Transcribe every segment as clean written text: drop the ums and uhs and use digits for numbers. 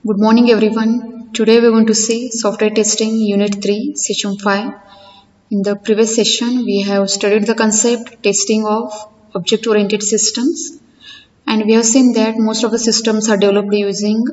Good morning everyone. Today we are going to see software testing unit 3 session 5. In the previous session we have studied the concept testing of object oriented systems, and we have seen that most of the systems are developed using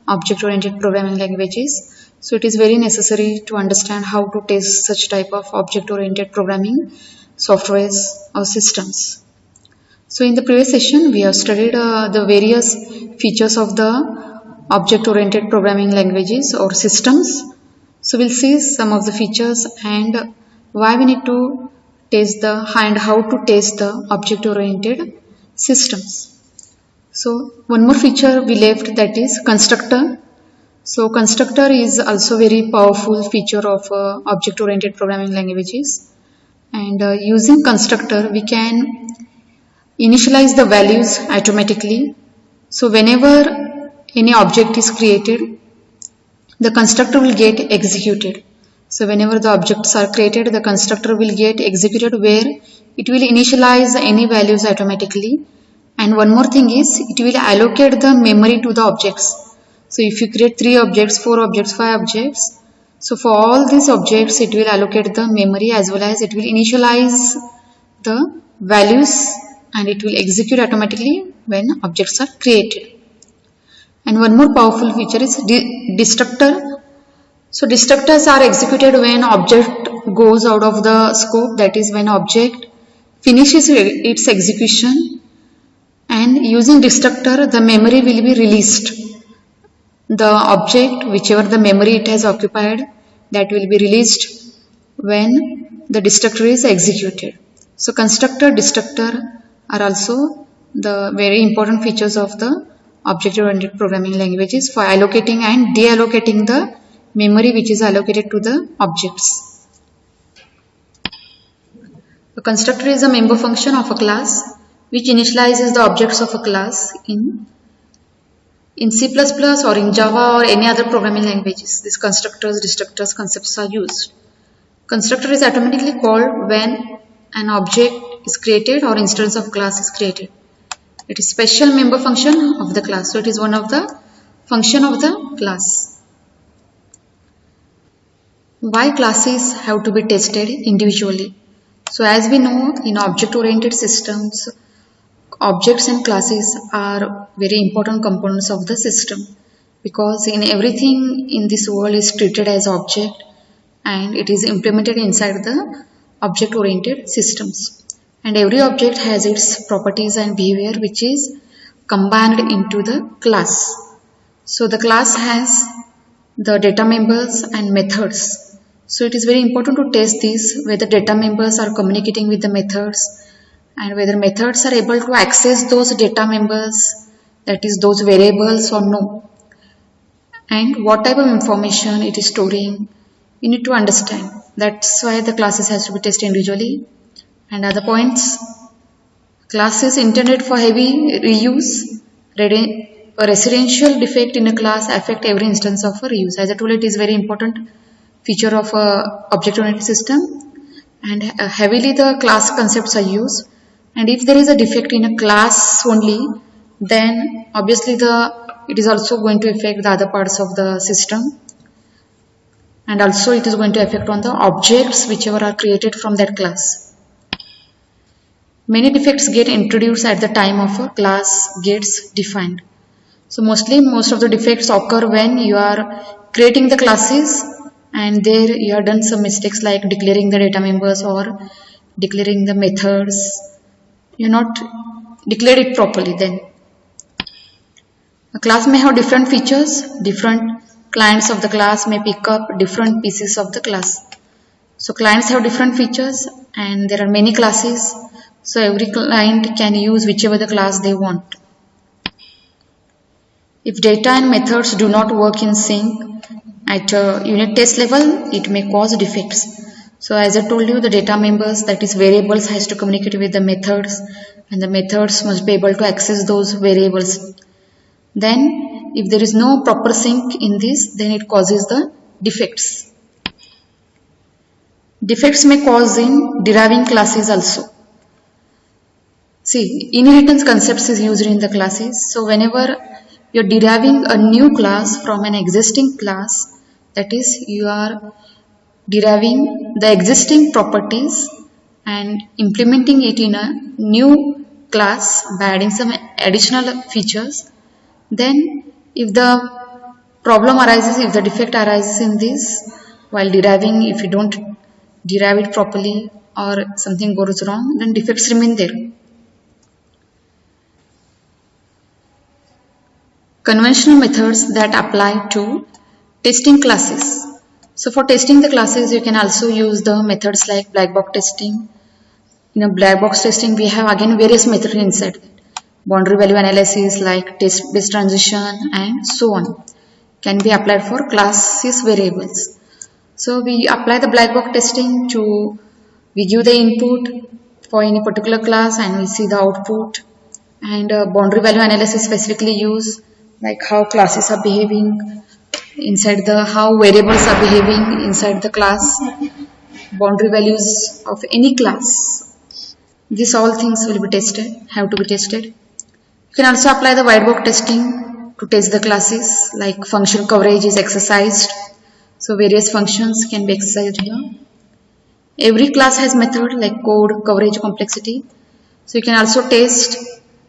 object oriented programming languages. So it is very necessary to understand how to test such type of object oriented programming softwares or systems. So in the previous session we have studied the various features of the object-oriented programming languages or systems. So we'll see some of the features and why we need to test and how to test the object-oriented systems. So one more feature we left, that is constructor. So constructor is also very powerful feature of object-oriented programming languages, and using constructor we can initialize the values automatically. So whenever any object is created, the constructor will get executed. So whenever the objects are created, the constructor will get executed, where it will initialize any values automatically. And one more thing is, it will allocate the memory to the objects. So if you create 3 objects, 4 objects, 5 objects, so for all these objects it will allocate the memory as well as it will initialize the values, and it will execute automatically when objects are created. And one more powerful feature is destructor. So destructors are executed when object goes out of the scope, that is when object finishes its execution, and using destructor the memory will be released. The object, whichever the memory it has occupied, that will be released when the destructor is executed. So constructor, destructor are also the very important features of the object-oriented programming languages for allocating and deallocating the memory which is allocated to the objects. A constructor is a member function of a class which initializes the objects of a class in C++ or in Java or any other programming languages. These constructors, destructors concepts are used. Constructor is automatically called when an object is created or instance of class is created. It is special member function of the class. So it is one of the function of the class. Why classes have to be tested individually? So as we know, in object-oriented systems, objects and classes are very important components of the system, because in everything in this world is treated as object and it is implemented inside the object-oriented systems. And every object has its properties and behavior which is combined into the class. So the class has the data members and methods. So it is very important to test this, whether data members are communicating with the methods and whether methods are able to access those data members, that is those variables, or no. And what type of information it is storing, you need to understand. That's why the classes has to be tested individually. And other points, class is intended for heavy reuse. A residential defect in a class affect every instance of a reuse. As I told, it is very important feature of a object-oriented system, and heavily the class concepts are used. And if there is a defect in a class only, then obviously it is also going to affect the other parts of the system, and also it is going to affect on the objects whichever are created from that class. Many defects get introduced at the time of a class gets defined. So most of the defects occur when you are creating the classes and there you have done some mistakes like declaring the data members or declaring the methods. You not declared it properly then. A class may have different features. Different clients of the class may pick up different pieces of the class. So clients have different features and there are many classes. So every client can use whichever the class they want. If data and methods do not work in sync at a unit test level, it may cause defects. So as I told you, the data members, that is variables, has to communicate with the methods, and the methods must be able to access those variables. Then if there is no proper sync in this, then it causes the defects. Defects may cause in deriving classes also. See, inheritance concepts is used in the classes. So whenever you're deriving a new class from an existing class. That is, you are deriving the existing properties and implementing it in a new class by adding some additional features. Then if the problem arises, if the defect arises in this while deriving, if you don't derive it properly or something goes wrong, then defects remain there. Conventional methods that apply to testing classes. So for testing the classes, you can also use the methods like black box testing. In a black box testing, we have again various methods inside that. Boundary value analysis like test-based transition and so on can be applied for classes variables. So we apply the black box testing to, we give the input for any particular class and we see the output, and boundary value analysis specifically use like how classes are behaving inside the, how variables are behaving inside the class, boundary values of any class. These all things will be tested, have to be tested. You can also apply the white box testing to test the classes, like function coverage is exercised. So various functions can be exercised here. Every class has method like code, coverage, complexity. So you can also test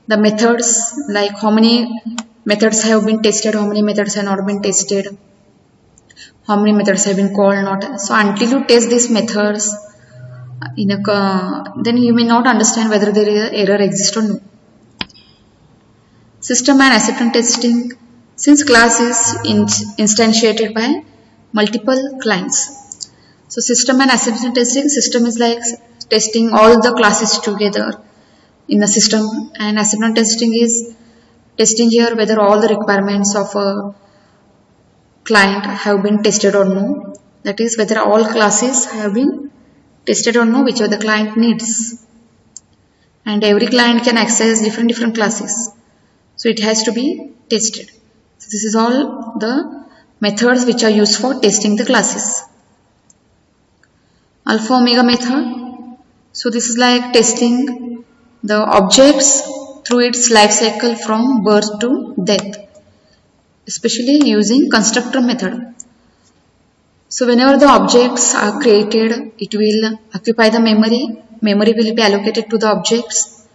the methods, like how many methods have been tested, how many methods have not been tested, how many methods have been called, not. So until you test these methods, then you may not understand whether there is an error exists or no. System and acceptance testing. Since class is instantiated by multiple clients, so system and acceptance testing, system is like testing all the classes together in the system, and acceptance testing is testing here whether all the requirements of a client have been tested or no. That is, whether all classes have been tested or no, whichever the client needs. And every client can access different classes, so it has to be tested. So this is all the methods which are used for testing the classes. Alpha omega method. So this is like testing the objects through its life cycle from birth to death, especially using constructor method. So whenever the objects are created, it will occupy the memory. Memory will be allocated to the objects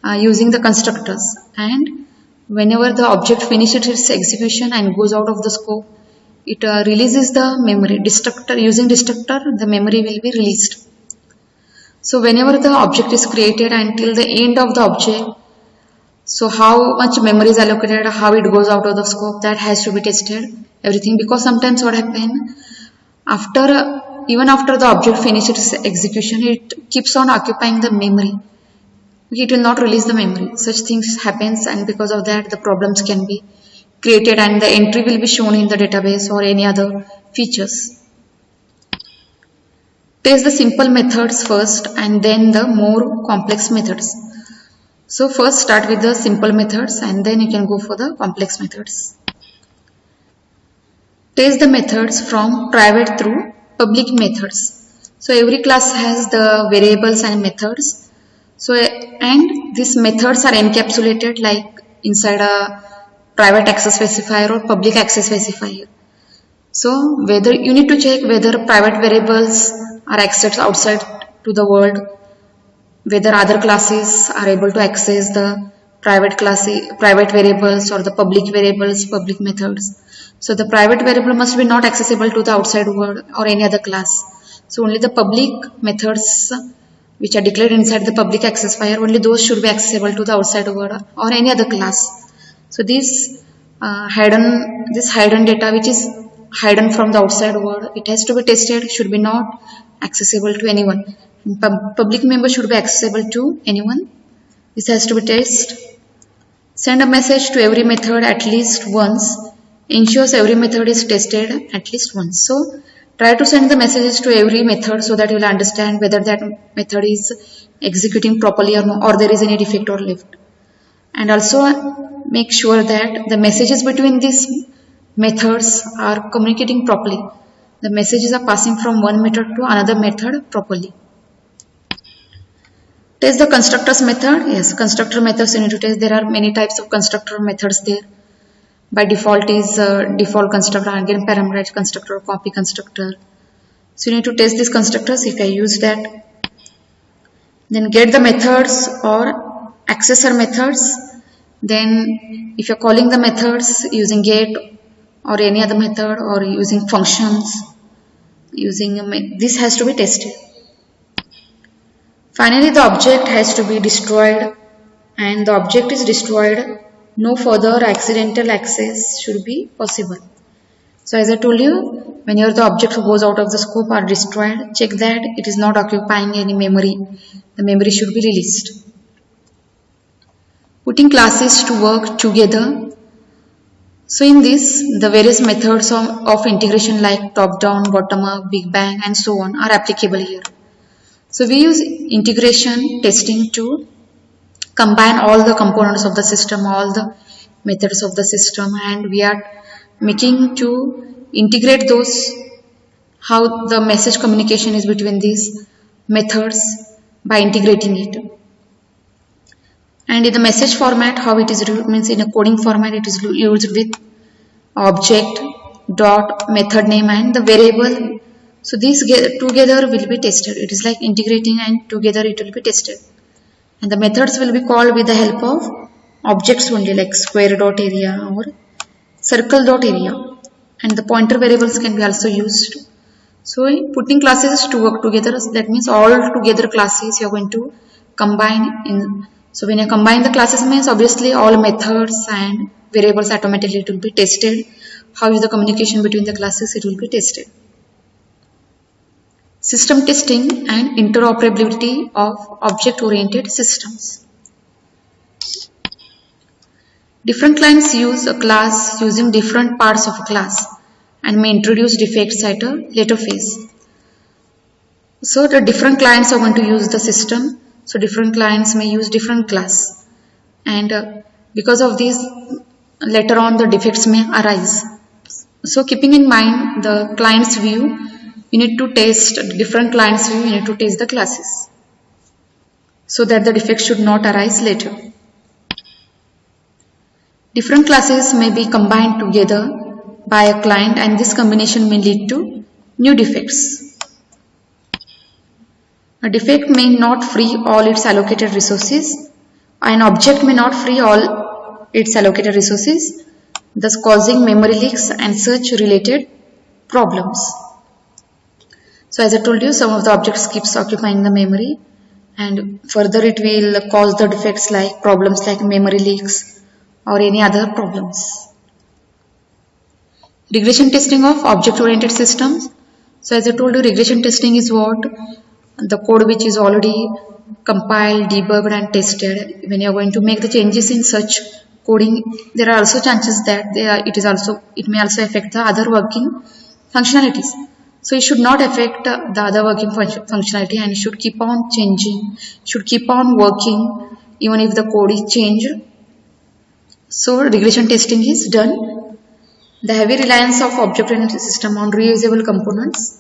using the constructors, and whenever the object finishes its execution and goes out of the scope, it releases the memory. Using destructor, the memory will be released. So whenever the object is created until the end of the object, so how much memory is allocated, how it goes out of the scope, that has to be tested, everything. Because sometimes what happens, even after the object finishes its execution, it keeps on occupying the memory. It will not release the memory. Such things happens, and because of that the problems can be created and the entry will be shown in the database or any other features. Test the simple methods first and then the more complex methods. So first start with the simple methods and then you can go for the complex methods. Test the methods from private through public methods. So every class has the variables and methods. So, and these methods are encapsulated like inside a private access specifier or public access specifier. So whether you need to check whether private variables are accessed outside to the world, whether other classes are able to access the private variables or the public variables, public methods. So the private variable must be not accessible to the outside world or any other class. So only the public methods which are declared inside the public access file, only those should be accessible to the outside world or any other class. So this hidden data which is hidden from the outside world, it has to be tested, should be not accessible to anyone. Public member should be accessible to anyone. This has to be tested. Send a message to every method at least once. Ensures every method is tested at least once. So try to send the messages to every method so that you will understand whether that method is executing properly or no, or there is any defect or left. And also make sure that the messages between these methods are communicating properly. The messages are passing from one method to another method properly. Test the constructors method. Yes, constructor methods you need to test. There are many types of constructor methods there. by default is default constructor, again parameterized constructor, copy constructor. So you need to test these constructors. If I use that, then get the methods or accessor methods. Then if you're calling the methods using get or any other method or using functions, this has to be tested. Finally, the object has to be destroyed, and the object is destroyed, no further accidental access should be possible. So as I told you, whenever the object goes out of the scope or destroyed, check that it is not occupying any memory. The memory should be released. Putting classes to work together. So in this, the various methods of integration like top down, bottom up, big bang and so on are applicable here. So we use integration testing to combine all the components of the system, all the methods of the system, and we are making to integrate those, how the message communication is between these methods by integrating it. And in the message format, how it is means in a coding format, it is used with object, dot, method name and the variable. So these together will be tested. It is like integrating and together it will be tested. And the methods will be called with the help of objects only, like square dot area or circle dot area. And the pointer variables can be also used. So putting classes to work together, that means all together classes you are going to combine in. So when you combine the classes means obviously all methods and variables automatically it will be tested. How is the communication between the classes? It will be tested. System testing and interoperability of object-oriented systems. Different clients use a class using different parts of a class and may introduce defects at a later phase. So the different clients are going to use the system. So different clients may use different class, and because of this later on the defects may arise. So keeping in mind the client's view, you need to test different clients view, you need to test the classes so that the defects should not arise later. Different classes may be combined together by a client and this combination may lead to new defects. A defect may not free all its allocated resources. An object may not free all its allocated resources, thus causing memory leaks and such related problems. So as I told you, some of the objects keeps occupying the memory and further it will cause the defects like problems like memory leaks or any other problems. Regression testing of object-oriented systems. So as I told you, regression testing is what? The code which is already compiled, debugged and tested. When you are going to make the changes in such coding, there are also chances that it may also affect the other working functionalities. So it should not affect the other working functionality and it should keep on changing, should keep on working even if the code is changed. So regression testing is done. The heavy reliance of object-oriented system on reusable components.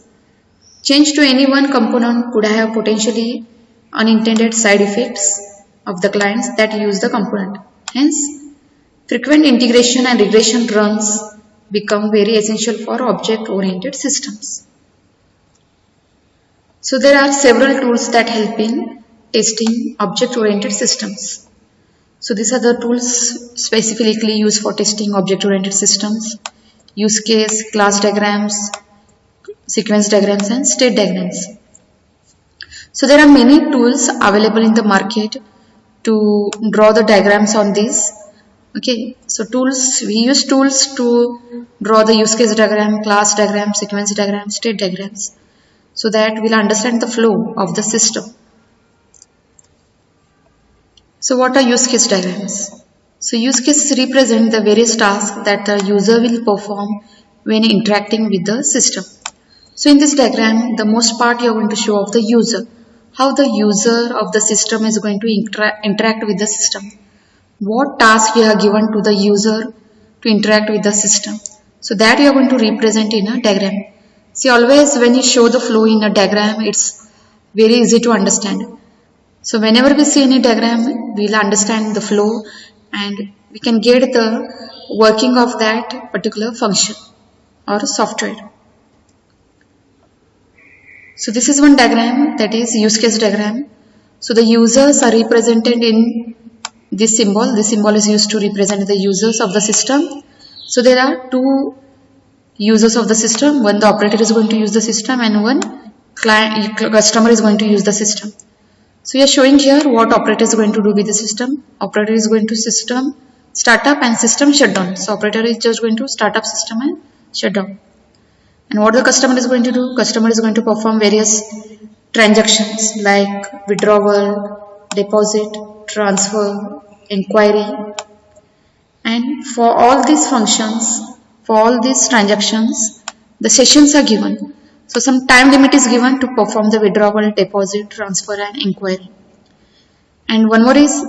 Change to any one component could have potentially unintended side effects of the clients that use the component. Hence, frequent integration and regression runs become very essential for object-oriented systems. So there are several tools that help in testing object-oriented systems. So these are the tools specifically used for testing object-oriented systems: use case, class diagrams, sequence diagrams and state diagrams. So there are many tools available in the market to draw the diagrams on these. Okay, so we use tools to draw the use case diagram, class diagram, sequence diagram, state diagrams, so that we'll understand the flow of the system. So what are use case diagrams? So use cases represent the various tasks that the user will perform when interacting with the system. So in this diagram, the most part you are going to show of the user, how the user of the system is going to interact with the system. What task you have given to the user to interact with the system. So that you are going to represent in a diagram. See, always when you show the flow in a diagram, it's very easy to understand. So whenever we see any diagram, we will understand the flow and we can get the working of that particular function or software. So this is one diagram, that is use case diagram. So the users are represented in this symbol. This symbol is used to represent the users of the system. So there are two users of the system. One, the operator is going to use the system, and one customer is going to use the system. So we are showing here what operator is going to do with the system. Operator is going to system startup and system shutdown. So operator is just going to start up system and shutdown. And what the customer is going to do? Customer is going to perform various transactions like withdrawal, deposit, transfer, inquiry. And for all these functions, for all these transactions, the sessions are given. So some time limit is given to perform the withdrawal, deposit, transfer and inquiry. And one more is,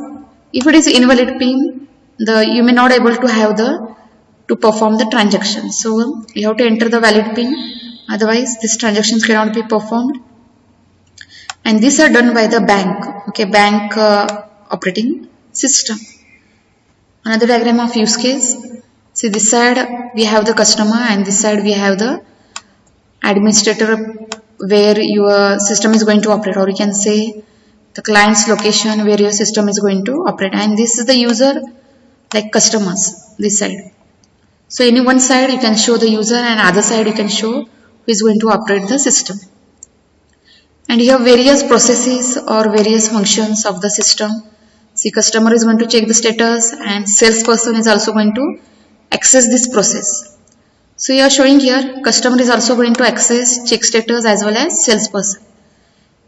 if it is invalid PIN, you may not able to have to perform the transaction. So you have to enter the valid PIN, otherwise these transactions cannot be performed. And these are done by the bank, bank operating system. Another diagram of use case. See, this side we have the customer and this side we have the administrator where your system is going to operate, or you can say the client's location where your system is going to operate. And this is the user, like customers, this side. So any one side you can show the user and other side you can show who is going to operate the system. And you have various processes or various functions of the system. See, customer is going to check the status and salesperson is also going to access this process. So you are showing here customer is also going to access check status as well as salesperson.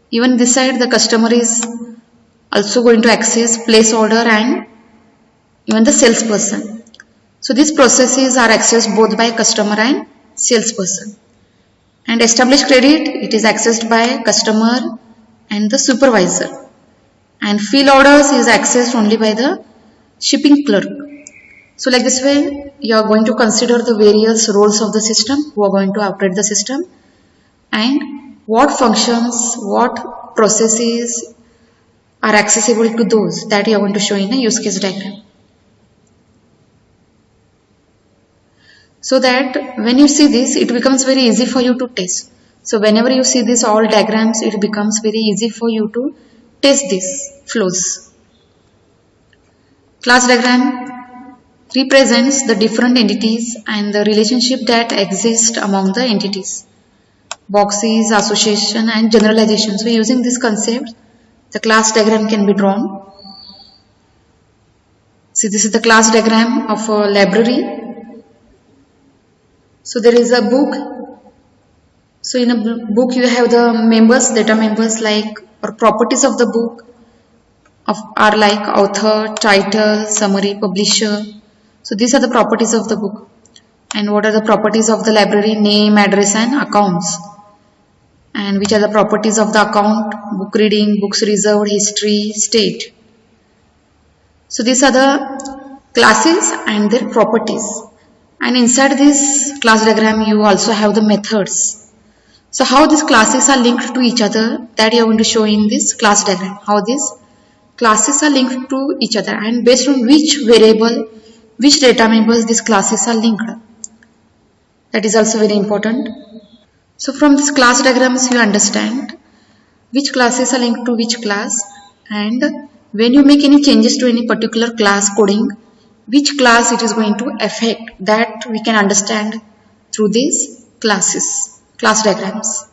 Even this side the customer is also going to access place order and even the salesperson. So these processes are accessed both by customer and salesperson. And established credit, it is accessed by customer and the supervisor. And fill orders is accessed only by the shipping clerk. So like this way, you are going to consider the various roles of the system who are going to operate the system and what functions, what processes are accessible to those that you are going to show in a use case diagram. So that when you see this, it becomes very easy for you to test. So whenever you see this all diagrams, it becomes very easy for you to test these flows. Class diagram represents the different entities and the relationship that exist among the entities. Boxes, association and generalization. So using this concept, the class diagram can be drawn. See, this is the class diagram of a library. So there is a book. So in a book you have the members, data members like or properties of the book are like author, title, summary, publisher. So these are the properties of the book. And what are the properties of the library? Name, address and accounts. And which are the properties of the account? Book reading, books reserved, history, state. So these are the classes and their properties. And inside this class diagram you also have the methods. So how these classes are linked to each other, that you are going to show in this class diagram. How these classes are linked to each other and based on which variable, which data members these classes are linked. That is also very important. So from this class diagrams you understand which classes are linked to which class, and when you make any changes to any particular class coding, which class it is going to affect, that we can understand through these classes, class diagrams.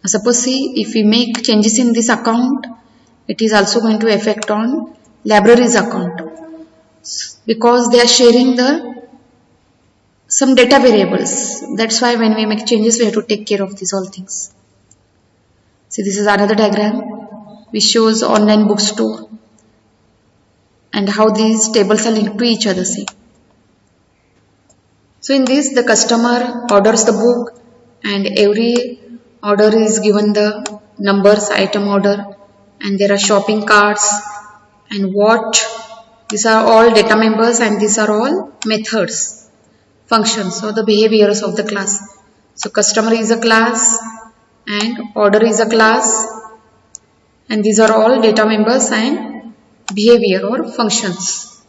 Now suppose see, if we make changes in this account, it is also going to affect on library's account because they are sharing some data variables. That's why when we make changes we have to take care of these all things. See, this is another diagram which shows online bookstore and how these tables are linked to each other. See. So in this the customer orders the book and every order is given the numbers, item order, and there are shopping carts and watch. These are all data members and these are all methods, functions or the behaviors of the class. So customer is a class and order is a class and these are all data members and behavior or functions.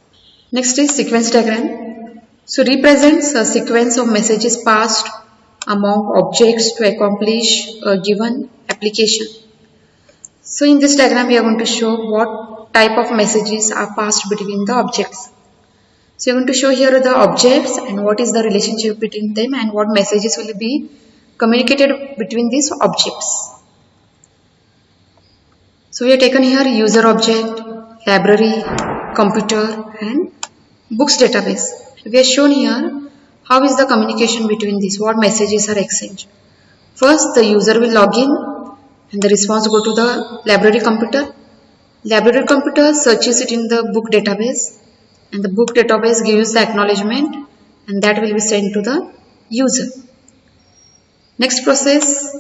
Next is sequence diagram. So represents a sequence of messages passed among objects to accomplish a given application. So in this diagram we are going to show what type of messages are passed between the objects. So we are going to show here the objects and what is the relationship between them and what messages will be communicated between these objects. So we have taken here user object, library, computer and books database. We have shown here how is the communication between these, what messages are exchanged. First the user will log in and the response go to the library computer. Library computer searches it in the book database and the book database gives the acknowledgement and that will be sent to the user. Next process,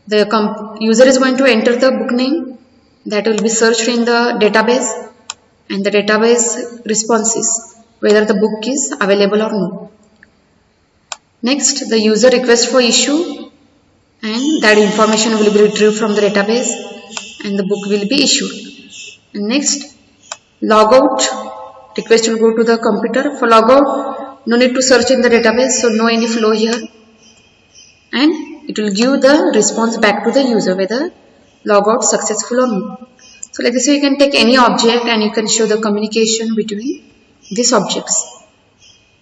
the user is going to enter the book name that will be searched in the database and the database responses whether the book is available or no. Next, the user requests for issue and that information will be retrieved from the database and the book will be issued. And next, logout, request will go to the computer. For logout, no need to search in the database, so no any flow here, and it will give the response back to the user whether logout successful or no. So like this you can take any object and you can show the communication between these objects,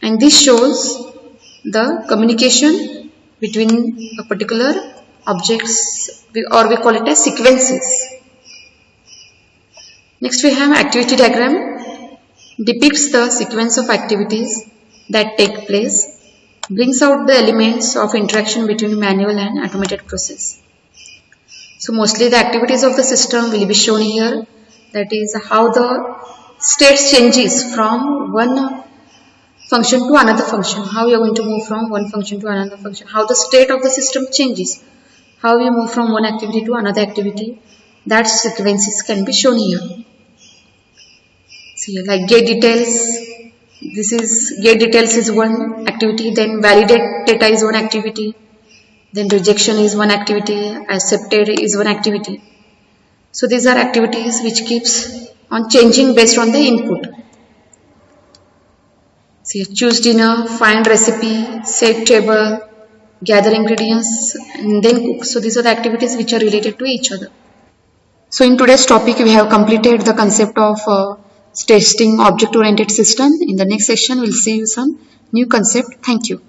and this shows the communication between a particular objects, or we call it as sequences. Next we have activity diagram, depicts the sequence of activities that take place, brings out the elements of interaction between manual and automated process. So mostly the activities of the system will be shown here, that is how the state changes from one function to another function, how you are going to move from one function to another function, how the state of the system changes, how you move from one activity to another activity, that sequences can be shown here. See, like get details, this is get details is one activity, then validate data is one activity, then rejection is one activity, accepted is one activity. So these are activities which keeps on changing based on the input. See, choose dinner, find recipe, set table, gather ingredients and then cook. So these are the activities which are related to each other. So in today's topic we have completed the concept of testing object oriented system. In the next session we'll see you some new concept. Thank you.